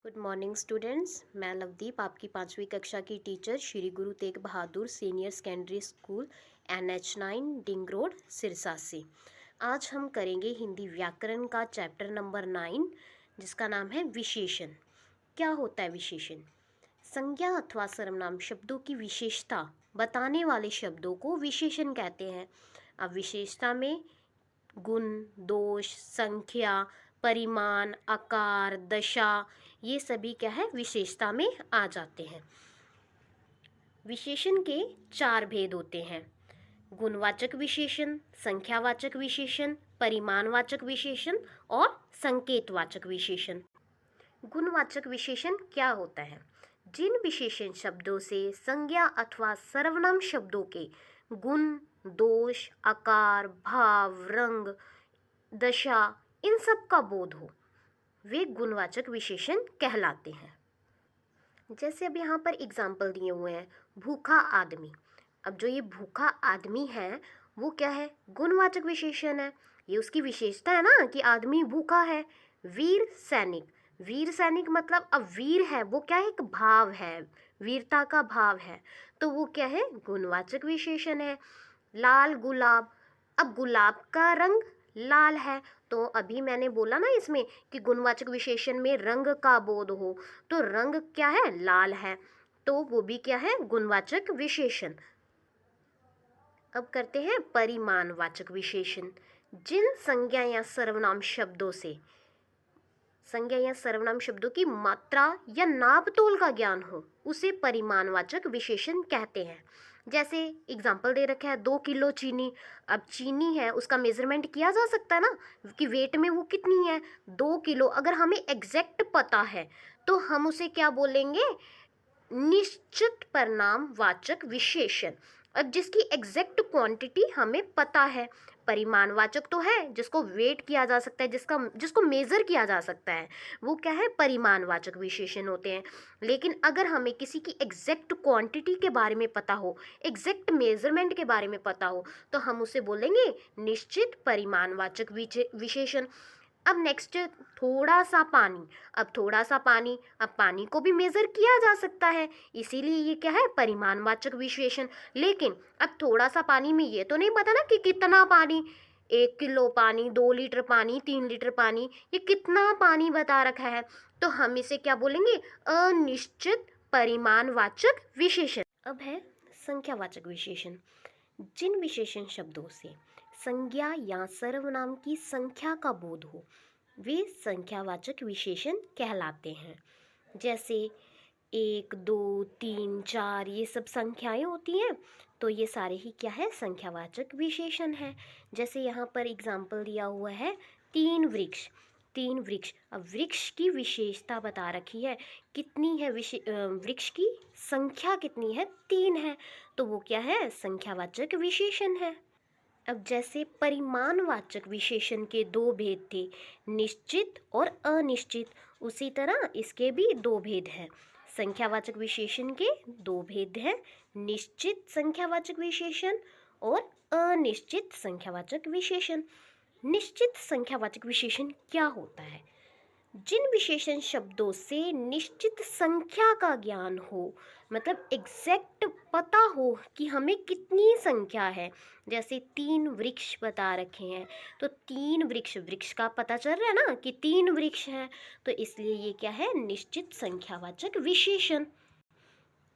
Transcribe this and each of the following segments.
Good morning students. मैं लवदीप, आपकी 5वीं कक्षा की teacher, Shri Guru Tegh Bahadur senior secondary school NH9 डिंग रोड सिरसा से। आज हम करेंगे हिंदी व्याकरण का चैप्टर नंबर 9, जिसका नाम है विशेषण। क्या होता है विशेषण? संज्ञा अथवा सर्वनाम शब्दों की विशेषता बताने वाले शब्दों को विशेषण कहते हैं। अब विशेषता में गुण, दोष, संख्या, परिमाण, आकार, दशा, ये सभी क्या है विशेषता में आ जाते हैं। विशेषण के 4 भेद होते हैं: गुणवाचक विशेषण, संख्यावाचक विशेषण, परिमाणवाचक विशेषण और संकेतवाचक विशेषण। गुणवाचक विशेषण क्या होता है? जिन विशेषण शब्दों से संज्ञा अथवा सर्वनाम शब्दों के गुण, दोष, आकार, भाव, रंग, दशा, इन सब का बोध हो, वे गुणवाचक विशेषण कहलाते हैं। जैसे अब यहाँ पर एग्जाम्पल दिए हुए हैं, भूखा आदमी। अब जो ये भूखा आदमी है वो क्या है? गुणवाचक विशेषण है। ये उसकी विशेषता है ना कि आदमी भूखा है। वीर सैनिक, वीर सैनिक मतलब अब वीर है वो क्या है? एक भाव है, वीरता का भाव है, तो वो क्या है? गुणवाचक विशेषण है। लाल गुलाब, अब गुलाब का रंग लाल है, तो अभी मैंने बोला ना इसमें कि गुणवाचक विशेषण में रंग का बोध हो, तो रंग क्या है? लाल है, तो वो भी क्या है? गुणवाचक विशेषण। अब करते हैं परिमाणवाचक विशेषण। जिन संज्ञा या सर्वनाम शब्दों से संज्ञा या सर्वनाम शब्दों की मात्रा या नाप तोल का ज्ञान हो, उसे परिमाणवाचक विशेषण कहते हैं। जैसे एग्जाम्पल दे रखा है 2 किलो चीनी। अब चीनी है, उसका मेजरमेंट किया जा सकता है ना कि वेट में वो कितनी है, 2 किलो। अगर हमें एग्जैक्ट पता है तो हम उसे क्या बोलेंगे? निश्चित परिमाणवाचक विशेषण। अब जिसकी एग्जैक्ट क्वांटिटी हमें पता है। परिमाणवाचक तो है जिसको वेट किया जा सकता है, जिसको मेजर किया जा सकता है, वो क्या है? परिमाणवाचक विशेषण होते हैं। लेकिन अगर हमें किसी की एग्जैक्ट क्वांटिटी के बारे में पता हो, एग्जैक्ट मेजरमेंट के बारे में पता हो, तो हम उसे बोलेंगे निश्चित परिमाणवाचक विशेषण। अब नेक्स्ट, थोड़ा सा पानी। अब थोड़ा सा पानी, अब पानी को भी मेजर किया जा सकता है, इसीलिए ये क्या है? परिमाणवाचक विशेषण। लेकिन अब थोड़ा सा पानी में ये तो नहीं पता ना कि कितना पानी, 1 किलो पानी, 2 लीटर पानी, 3 लीटर पानी, ये कितना पानी बता रखा है, तो हम इसे क्या बोलेंगे? अनिश्चित परिमाणवाचक विशेषण। अब है संख्यावाचक विशेषण। जिन विशेषण शब्दों से संज्ञा या सर्वनाम की संख्या का बोध हो, वे संख्यावाचक विशेषण कहलाते हैं। जैसे 1, 2, 3, 4 ये सब संख्याएं होती हैं, तो ये सारे ही क्या है? संख्यावाचक विशेषण है। जैसे यहाँ पर एग्जाम्पल दिया हुआ है 3 वृक्ष। 3 वृक्ष, अब वृक्ष की विशेषता बता रखी है, कितनी है? वृक्ष की संख्या कितनी है? 3 है, तो वो क्या है? संख्यावाचक विशेषण है। अब जैसे परिमाणवाचक विशेषण के 2 भेद थे, निश्चित और अनिश्चित, उसी तरह इसके भी 2 भेद हैं। संख्यावाचक विशेषण के 2 भेद हैं, निश्चित संख्यावाचक विशेषण और अनिश्चित संख्यावाचक विशेषण। निश्चित संख्यावाचक विशेषण क्या होता है? जिन विशेषण शब्दों से निश्चित संख्या का ज्ञान हो, मतलब एग्जैक्ट पता हो कि हमें कितनी संख्या है। जैसे 3 वृक्ष बता रखे हैं, तो 3 वृक्ष, वृक्ष का पता चल रहा है ना कि 3 वृक्ष हैं, तो इसलिए ये क्या है? निश्चित संख्यावाचक विशेषण।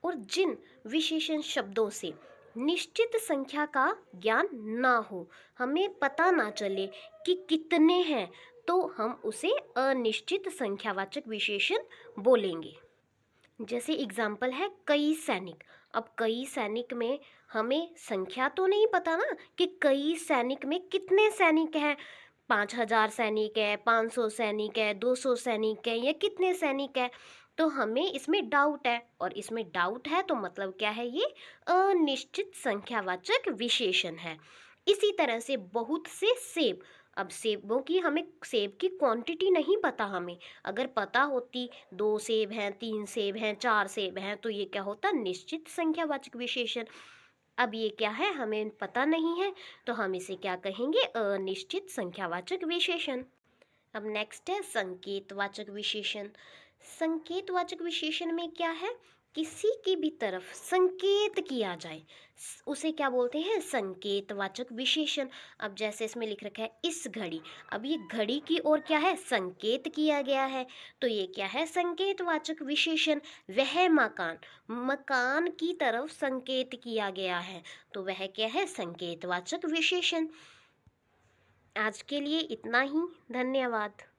और जिन विशेषण शब्दों से निश्चित संख्या का ज्ञान ना हो, हमें पता ना चले कि कितने हैं, तो हम उसे अनिश्चित संख्यावाचक विशेषण बोलेंगे। जैसे एग्जाम्पल है कई सैनिक। अब कई सैनिक में हमें संख्या तो नहीं पता ना कि कई सैनिक में कितने सैनिक हैं, 5,000 सैनिक है, 500 सैनिक है, 200 सैनिक है, या कितने सैनिक है, तो हमें इसमें डाउट है। और इसमें डाउट है तो मतलब क्या है? ये अनिश्चित संख्यावाचक विशेषण है। इसी तरह से बहुत से सेब। अब सेबों की हमें, सेब की क्वांटिटी नहीं पता हमें, अगर पता होती 2 सेब हैं, 3 सेब हैं, 4 सेब हैं, तो ये क्या होता? निश्चित संख्यावाचक विशेषण। अब ये क्या है? हमें पता नहीं है, तो हम इसे क्या कहेंगे? अनिश्चित संख्यावाचक विशेषण। अब नेक्स्ट है संकेतवाचक विशेषण। संकेतवाचक विशेषण में क्या है, किसी की भी तरफ संकेत किया जाए उसे क्या बोलते हैं, संकेतवाचक विशेषण। अब जैसे इसमें लिख रखा है इस घड़ी, अब ये घड़ी की ओर क्या है, संकेत किया गया है, तो ये क्या है, संकेतवाचक विशेषण। वह मकान, मकान की तरफ संकेत किया गया है, तो वह क्या है, संकेतवाचक विशेषण। आज के लिए इतना ही, धन्यवाद।